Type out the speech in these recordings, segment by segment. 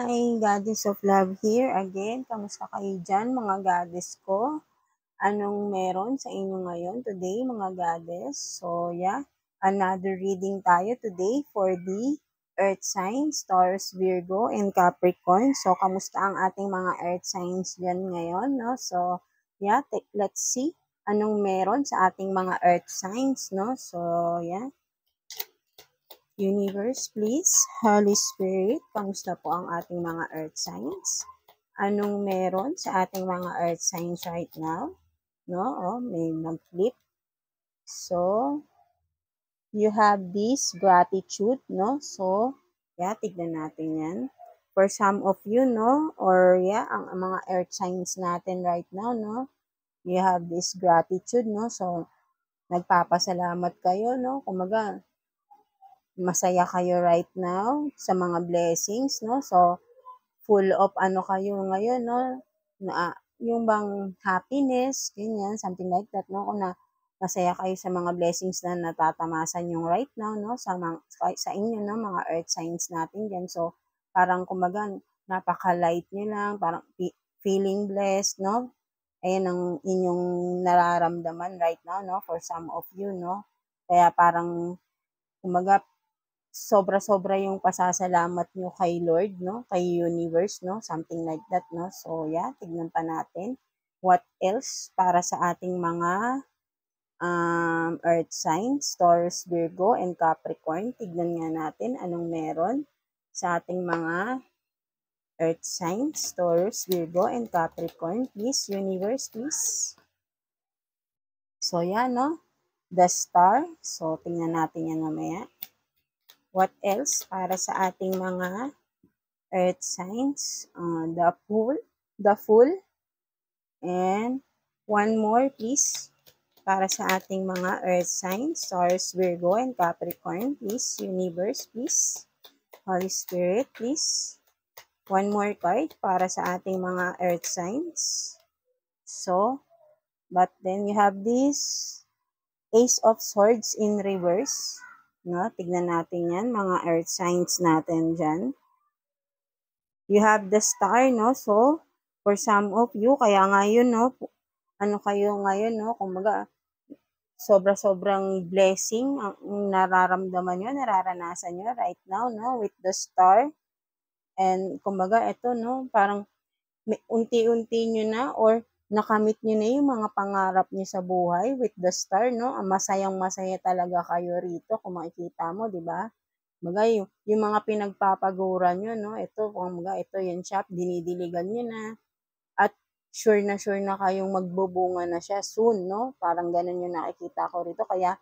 Hi, Goddess of Love here again. Kamusta kayo dyan, mga goddess ko? Anong meron sa inyo ngayon today, mga goddess? So, yeah, another reading tayo today for the Earth signs, Taurus, Virgo, and Capricorn. So, kamusta ang ating mga Earth signs dyan ngayon, no? So, yeah, let's see anong meron sa ating mga Earth signs, no? So, yeah. Universe, please. Holy Spirit, kamusta po ang ating mga earth signs? Anong meron sa ating mga earth signs right now? No, may nag-flip. So, you have this gratitude, no? So, yeah, tignan natin yan. For some of you, no? Or, yeah, ang mga earth signs natin right now, no? You have this gratitude, no? So, nagpapasalamat kayo, no? Kumaga, masaya kayo right now sa mga blessings, no? So, full of ano kayo ngayon, no? Na, yung bang happiness, ganyan, something like that, no? Kung na masaya kayo sa mga blessings na natatamasan yung right now, no? Sa inyo, no? Mga earth signs natin dyan. So, parang kumaga, napaka-light nyo lang, parang feeling blessed, no? Ayan ang inyong nararamdaman right now, no? For some of you, no? Kaya parang, kumaga, sobra-sobra yung pasasalamat nyo kay Lord, no? Kay Universe, no? Something like that, no? So, yeah, tignan pa natin. What else para sa ating mga Earth signs, Taurus, Virgo, and Capricorn? Tignan nga natin anong meron sa ating mga Earth signs, Taurus, Virgo, and Capricorn. Please, Universe, please. So, yeah, no? The Star. So, tingnan natin yan mamaya. What else para sa ating mga earth signs? The Fool, and one more please para sa ating mga earth signs, Taurus, Virgo, and Capricorn. Please, Universe, please. Holy Spirit, please. One more card para sa ating mga earth signs. So, but then you have this Ace of Swords in reverse. No, tignan natin yan, mga earth signs natin dyan. You have the Star, no? So, for some of you, kaya ngayon, no? Ano kayo ngayon, no? Kumbaga, sobra-sobrang blessing ang nararamdaman nyo, nararanasan nyo right now, no? With the Star. And, kumbaga, ito, no? Parang, unti-unti nyo na or nakamit nyo na yung mga pangarap nyo sa buhay with the Star, no? Masayang-masaya talaga kayo rito kung makikita mo, di ba? Kumbaga, yung mga pinagpapaguran nyo, no? Ito, kumbaga, ito yung shop, dinidiligan nyo na. At sure na kayong magbubunga na siya soon, no? Parang ganun yung nakikita ko rito. Kaya,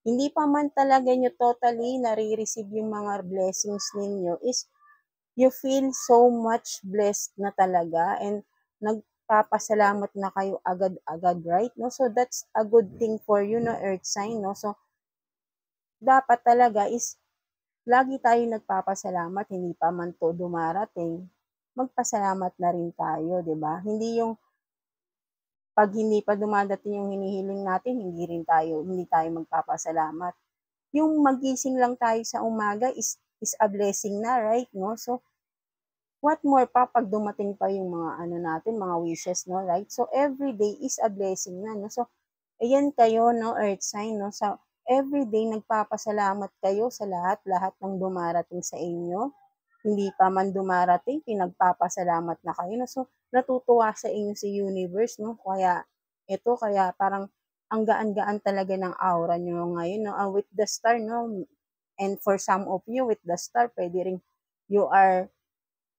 hindi pa man talaga nyo totally nare-receive yung mga blessings ninyo is you feel so much blessed na talaga and nagpapasalamat na kayo agad-agad, right? No? So, that's a good thing for you, no, earth sign, no? So, dapat talaga is lagi tayo nagpapasalamat, hindi pa man to dumarating, magpasalamat na rin tayo, di ba? Hindi yung pag hindi pa dumadating yung hinihiling natin, hindi tayo magpapasalamat. Yung magising lang tayo sa umaga is a blessing na, right? No? So, what more pa pag dumating pa yung mga ano natin, mga wishes, no? Right? So, every day is a blessing na, no? So, ayan kayo, no, earth sign, no? So, every day nagpapasalamat kayo sa lahat ng dumarating sa inyo. Hindi pa man dumarating, pinagpapasalamat na kayo, no? So, natutuwa sa inyo si Universe, no? Kaya parang ang gaan-gaan talaga ng aura nyo ngayon, no? With the Star, no? And for some of you, with the Star, pwede rin you are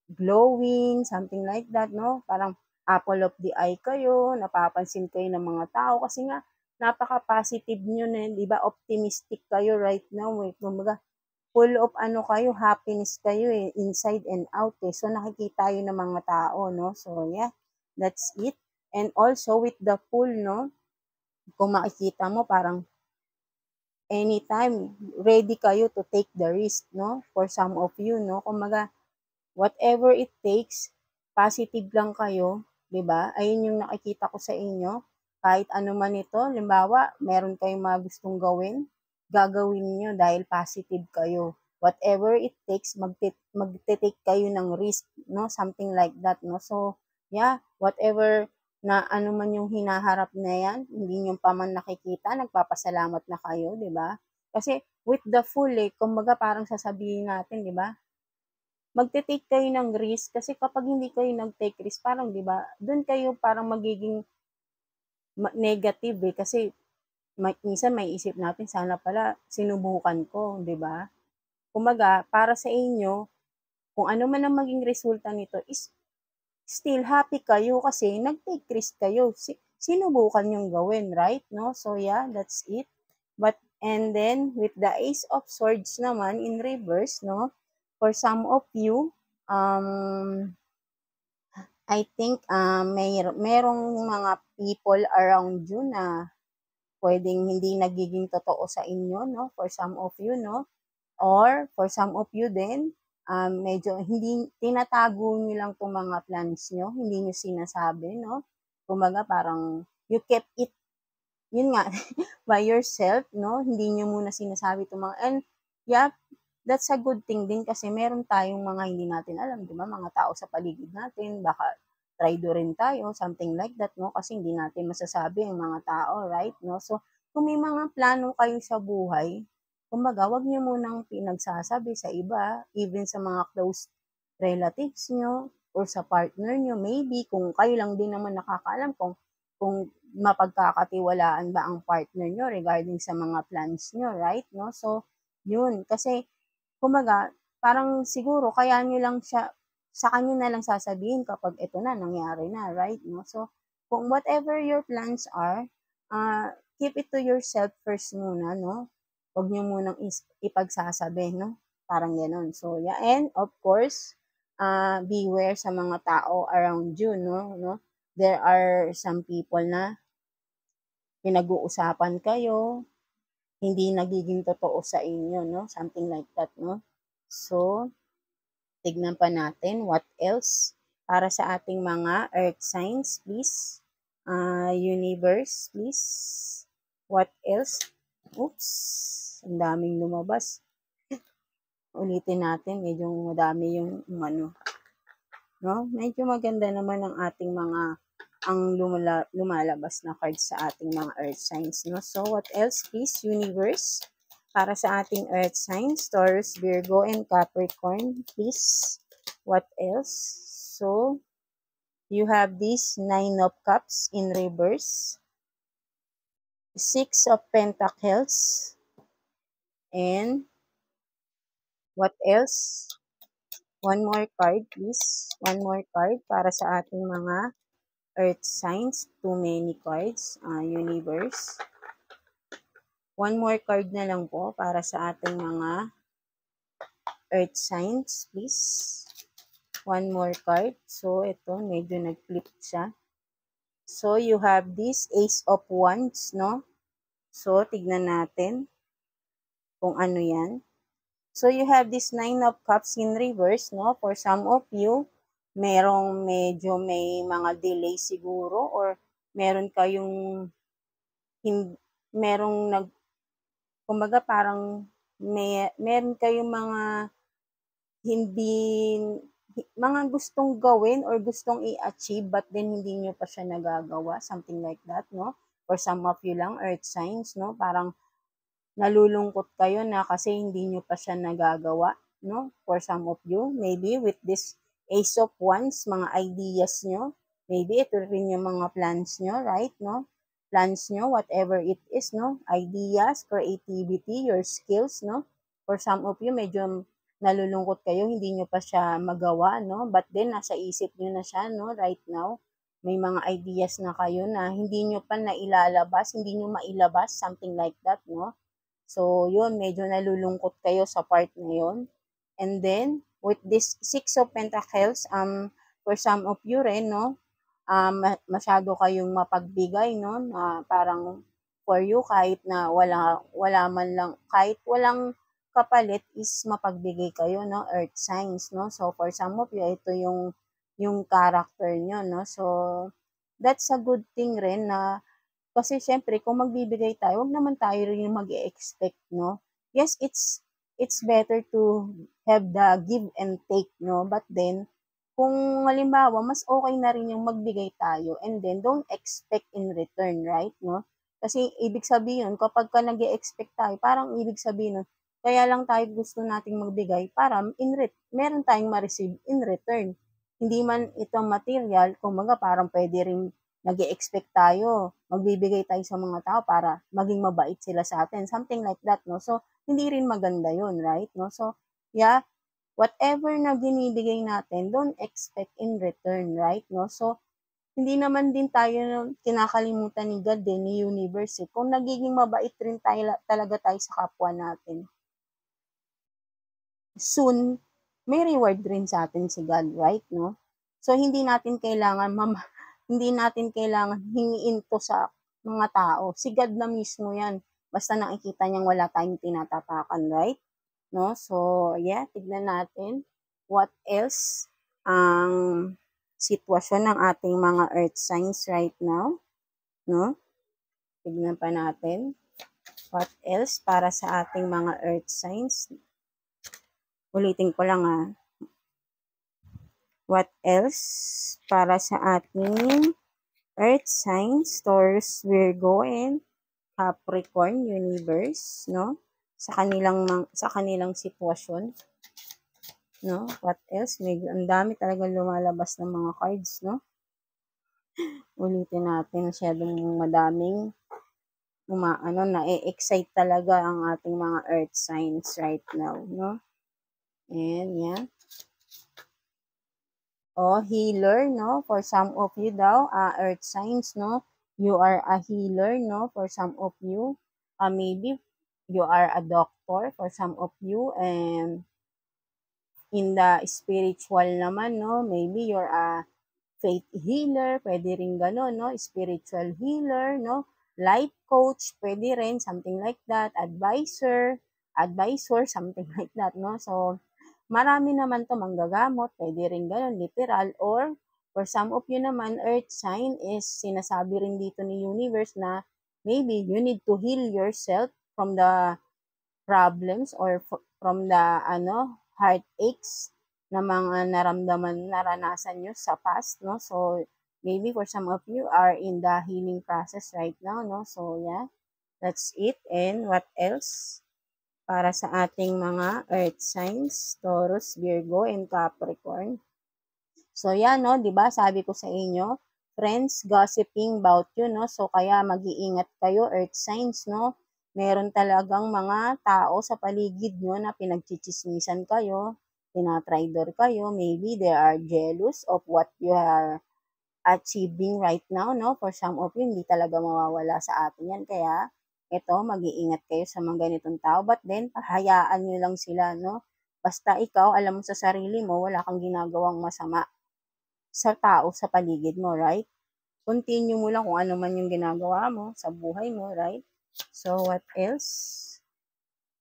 glowing, something like that, no? Parang apple of the eye kayo, napapansin kayo ng mga tao kasi nga napaka-positive nyo na, di ba? Optimistic kayo right now, eh. Kumbaga, full of ano kayo, happiness kayo eh, inside and out eh. So, nakikita yun ng mga tao, no? So, yeah, that's it. And also, with the Fool, no? Kung makikita mo, parang anytime, ready kayo to take the risk, no? For some of you, no? Kumaga, whatever it takes, positive lang kayo, di ba? Ayun yung nakikita ko sa inyo. Kahit ano man ito, limbawa, meron kayong mga gustong gawin, gagawin niyo dahil positive kayo. whatever it takes, magte-take kayo ng risk, no? Something like that, no? So, yeah, whatever na ano man yung hinaharap na yan, hindi nyo pa man nakikita, nagpapasalamat na kayo, di ba? Kasi with the Fool, kumbaga parang sasabihin natin, di ba? Magte-take kayo ng risk kasi kapag hindi kayo nag-take risk, parang, di ba, doon kayo parang magiging negative kasi minsan may isip natin, sana pala sinubukan ko, di ba? Kumbaga, para sa inyo, kung ano man ang maging resulta nito is still happy kayo kasi nag-take risk kayo. Sinubukan yung gawin, right? No? So yeah, that's it. But and then with the Ace of Swords naman in reverse, no? For some of you, I think merong mga people around you na pwedeng hindi nagiging totoo sa inyo, no? For some of you, no? Or for some of you din, medyo hindi tinatago niyo lang 'tong mga plans niyo, hindi niyo sinasabi, no? Kumbaga parang you kept it, yun nga, by yourself, no? Hindi niyo muna sinasabi 'tong mga, and yeah, that's a good thing din kasi meron tayong mga hindi natin alam, di ba? Mga tao sa paligid natin, baka traitor rin tayo, something like that, no? Kasi hindi natin masasabi ang mga tao, right? No? So, kung may mga plano kayo sa buhay, kumbaga, wag niyo munang pinagsasabi sa iba, even sa mga close relatives niyo or sa partner niyo, maybe kung kayo lang din naman nakakaalam kung mapagkakatiwalaan ba ang partner niyo regarding sa mga plans niyo, right? No? So, yun. Kasi, kumbaga, parang siguro kaya niyo lang siya, sa kanya na lang sasabihin kapag ito na, nangyari na, right? No? So, kung whatever your plans are, keep it to yourself first muna, no? Huwag niyo munang ipagsasabi, no? Parang gano'n. So, yeah. And, of course, beware sa mga tao around you, no? There are some people na pinag-uusapan kayo, hindi nagiging totoo sa inyo, no? Something like that, no? So, tignan pa natin what else para sa ating mga earth signs, please. Universe, please. What else? Oops, ang daming lumabas. Ulitin natin, medyo madami yung ano. No? Medyo maganda naman ang ating mga lumalabas na cards sa ating mga earth signs. No? So, what else, please, universe? Para sa ating earth signs, Taurus, Virgo, and Capricorn, please. What else? So, you have this 9 of Cups in reverse, 6 of Pentacles, and what else? One more card, please. One more card para sa ating mga earth signs. Too many cards. Universe. One more card na lang po para sa ating mga earth signs, please. One more card. So, ito, medyo nag-flip siya. So, you have this Ace of Wands, no? So, tignan natin kung ano yan. So, you have this 9 of Cups in reverse, no? For some of you, merong medyo may mga delay siguro or meron kayong kumbaga parang meron kayong mga hindi, mga gustong gawin or gustong i-achieve but then hindi nyo pa siya nagagawa, something like that, no? For some of you lang, earth signs, no? Parang nalulungkot kayo na kasi hindi nyo pa siya nagagawa, no? For some of you, maybe with this Ace of Wands, mga ideas nyo, maybe ito rin yung mga plans nyo, right, no? Plans nyo, whatever it is, no? Ideas, creativity, your skills, no? For some of you, medyo nalulungkot kayo, hindi nyo pa siya magawa, no? But then, nasa isip nyo na siya, no? Right now, may mga ideas na kayo na hindi nyo pa nailalabas, hindi nyo mailabas, something like that, no? So, yun, medyo nalulungkot kayo sa part na yun. And then, with this Six of Pentacles, for some of you rin, no, masyado kayong mapagbigay, no, parang for you, kahit na wala man lang, kahit walang kapalit is mapagbigay kayo, no, earth signs, no. So, for some of you, ito yung character nyo, no. So, that's a good thing rin na kasi syempre, kung magbibigay tayo, wag naman tayo rin yung mag-expect, no? Yes, it's it's better to have the give and take, no? But then, kung halimbawa, mas okay na rin yung magbigay tayo and then don't expect in return, right? No? Kasi ibig sabihin, kapag ka nag-expect tayo, parang ibig sabihin, kaya lang tayo gusto nating magbigay para meron tayong ma-receive in return. Hindi man ito material, kumbaga parang pwede rin nag-expect tayo, magbibigay tayo sa mga tao para maging mabait sila sa atin. Something like that, no? So, hindi rin maganda yun, right? No? So, yeah, whatever na binibigay natin, don't expect in return, right? No? So, hindi naman din tayo kinakalimutan ni God din, ni universe. Kung nagiging mabait rin talaga tayo sa kapwa natin, soon, may reward rin sa atin si God, right? No? So, hindi natin kailangan hingiin to sa mga tao. Si God na mismo yan. Basta nakikita niyang wala tayong tinatapakan, right? No? So, yeah, tignan natin what else ang sitwasyon ng ating mga earth signs right now. No? Tignan pa natin what else para sa ating mga earth signs. Ulitin ko lang what else para sa ating earth signs, Taurus, Virgo, and Capricorn universe, no? Sa kanilang sitwasyon, no? What else? Medyo ang dami talaga lumalabas ng mga cards, no? Ulitin natin, masyadong madaming na-excite talaga ang ating mga earth signs right now, no? And yan. Healer, no? For some of you daw, earth signs, no? You are a healer, no? For some of you. Maybe you are a doctor for some of you. And in the spiritual naman, no? Maybe you're a faith healer. Pwede rin gano'n, no? Spiritual healer, no? Life coach, pwede rin. Something like that. Advisor, something like that, no? So, marami naman to manggagamot, pwede rin ganun, literal, or for some of you naman, earth sign is sinasabi rin dito ni universe na maybe you need to heal yourself from the problems or from the heartaches na mga naranasan nyo sa past, no? So, maybe for some of you are in the healing process right now, no? So, yeah, that's it. And what else? Para sa ating mga earth signs, Taurus, Virgo, and Capricorn. So, yan, no, di ba? Sabi ko sa inyo, friends gossiping about you, no? So, kaya mag-iingat kayo, earth signs, no? Meron talagang mga tao sa paligid nyo na pinagchichismisan kayo, tinatraidor kayo, maybe they are jealous of what you are achieving right now, no? For some of you, hindi talaga mawawala sa atin yan. Kaya, mag-iingat kayo sa mga ganitong tao. But then, hayaan nyo lang sila, no? Basta ikaw, alam mo sa sarili mo, wala kang ginagawang masama sa tao sa paligid mo, right? Continue mo lang kung ano man yung ginagawa mo sa buhay mo, right? So, what else?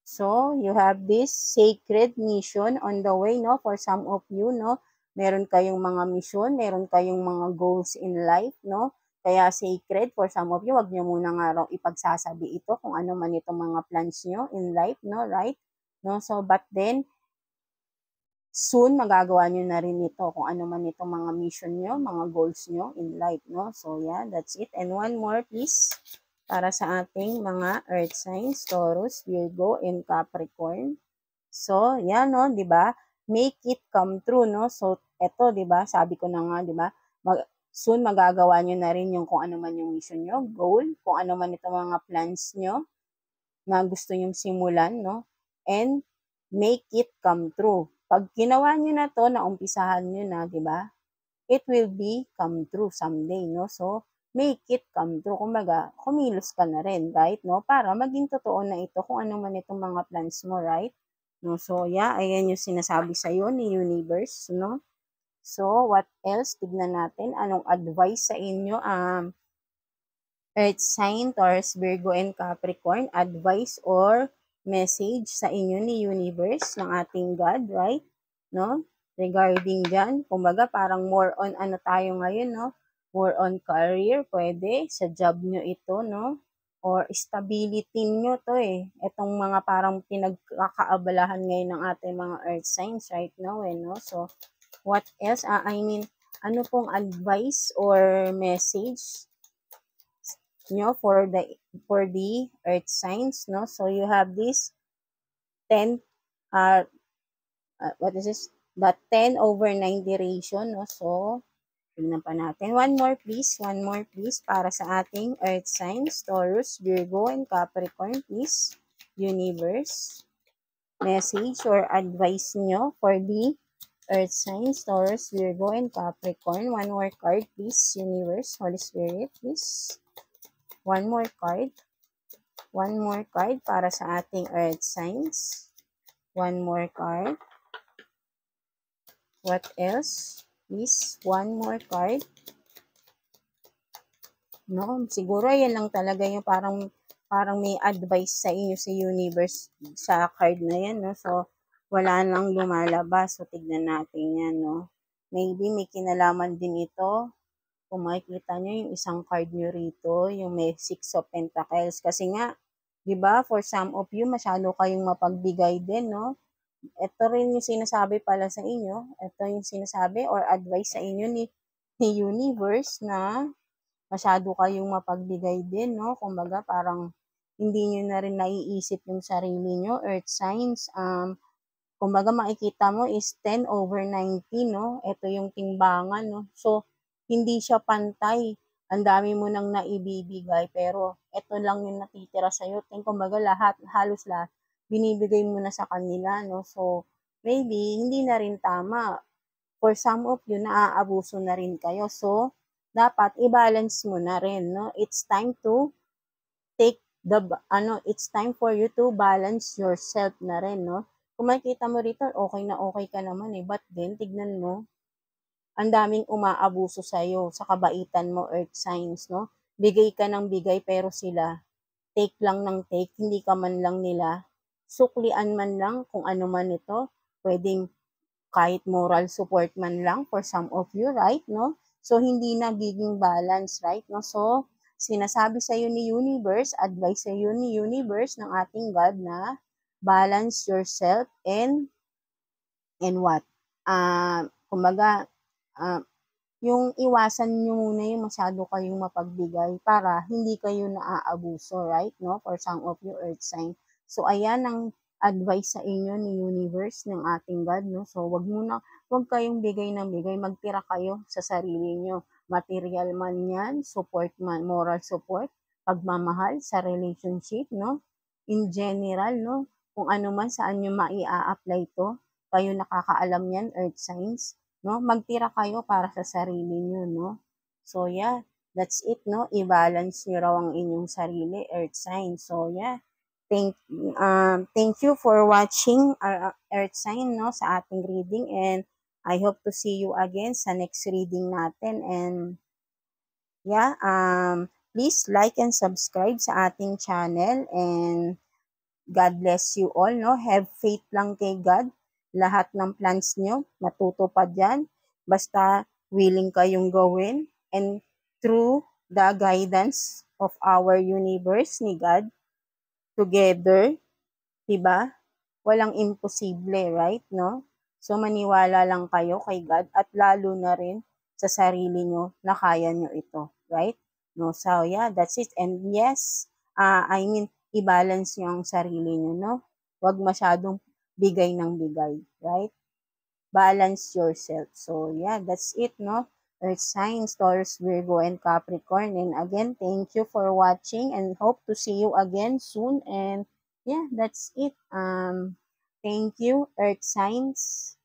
So, you have this sacred mission on the way, no? For some of you, no? Meron kayong mga mission, meron kayong mga goals in life, no? Kaya sacred, for some of you, wag nyo muna nga raw ipagsasabi ito kung ano man itong mga plans nyo in life, no? Right? No? So, but then, soon, magagawa nyo na rin ito kung ano man itong mga mission nyo, mga goals nyo in life, no? So, yeah, that's it. And one more, please, para sa ating mga earth signs, Taurus, Virgo, and Capricorn. So, yan, no? Di ba? Make it come true, no? So, eto, di ba? Sabi ko na nga, di ba? Soon, magagawa nyo na rin yung kung ano man yung mission nyo, goal, kung ano man itong mga plans nyo na gusto nyong simulan, no? And make it come true. Pag ginawa nyo na to, naumpisahan nyo na, di ba? It will be come true someday, no? So, make it come true. Kumbaga, kumilos ka na rin, right? No? Para maging totoo na ito kung ano man itong mga plans mo, right? No? So, yeah, ayan yung sinasabi sa'yo ni universe, no? So, what else? Tignan natin. Anong advice sa inyo? Earth sign, Taurus, Virgo, and Capricorn. Advice or message sa inyo ni universe ng ating God, right? No? Regarding dyan, kumbaga parang more on ano tayo ngayon, no? More on career, pwede. Sa job nyo ito, no? or stability nyo to eh. Itong mga parang pinagkakaabalahan ngayon ng ating mga earth signs right now eh, no? So, what else? Ano pong advice or message nyo for the earth signs, no? So, you have this 10, what is this? The 10/90 ratio, no? So, tignan pa natin. One more please, para sa ating earth signs, Taurus, Virgo, and Capricorn, please. Universe, message or advice nyo for the earth signs, Taurus, Virgo, and Capricorn. One more card, please, Universe, Holy Spirit, please. One more card. One more card para sa ating earth signs. One more card. What else? Please, one more card. No, siguro yan lang talaga yung parang may advice sa inyo sa universe sa card na yan, no? So, wala nang lumalabas. So, tignan natin yan, no? Maybe may kinalaman din ito. Kung makikita nyo yung isang card nyo rito, yung may 6 of Pentacles. Kasi nga, di ba, for some of you, masyado kayong mapagbigay din, no? Ito rin yung sinasabi pala sa inyo. Ito yung sinasabi or advice sa inyo ni universe na masyado kayong mapagbigay din, no? Kumbaga, parang hindi nyo na rin naiisip yung sarili nyo, earth signs. Kumbaga, makikita mo is 10/90, no? Ito yung timbangan, no? So, hindi siya pantay. Ang dami mo nang naibibigay, pero ito lang yung natitira sa'yo. Kumbaga, halos lahat, binibigay mo na sa kanila, no? So, maybe, hindi na rin tama. For some of you, naaabuso na rin kayo. So, dapat i-balance mo na rin, no? It's time to it's time for you to balance yourself na rin, no? Kung makikita mo rito, okay na okay ka naman eh. But then, tignan mo, ang daming umaabuso sa'yo sa kabaitan mo, earth signs, no? Bigay ka ng bigay, pero sila, take lang ng take, hindi ka man lang nila, suklian man lang kung ano man ito, pwedeng kahit moral support man lang for some of you, right, no? So, hindi nagiging balance, right, no? So, sinasabi sa iyo ni universe, advice sa iyo ni universe ng ating God na balance yourself and what? Kumbaga, yung iwasan nyo muna yung masyado kayong mapagbigay para hindi kayo naaabuso, right, no? For some of you, earth sign. So, ayan ang advice sa inyo ni universe ng ating God, no? So, wag kayong bigay ng bigay, magtira kayo sa sarili nyo. Material man yan, support man, moral support, pagmamahal sa relationship, no? In general, no? Kung ano man, saan nyo apply to, kayo nakakaalam yan, earth signs, no? Magtira kayo para sa sarili nyo, no? So, yeah, that's it, no? I-balance nyo raw ang inyong sarili, earth sign. So, yeah, thank you for watching our earth sign, no, sa ating reading, and I hope to see you again sa next reading natin. And yeah, please like and subscribe sa ating channel, and God bless you all, no? Have faith lang kay God. Lahat ng plans nyo, matutupad yan. Basta willing kayong gawin. And through the guidance of our universe ni God, together, diba? Walang imposible, right, no? So, maniwala lang kayo kay God at lalo na rin sa sarili nyo na kaya nyo ito, right? No, so, yeah, that's it. And yes, i-balance nyo ang sarili nyo, no? Huwag masyadong bigay ng bigay, right? Balance yourself. So, yeah, that's it, no? Earth signs, Taurus, Virgo, and Capricorn. And again, thank you for watching and hope to see you again soon. And yeah, that's it. Thank you, Earth signs.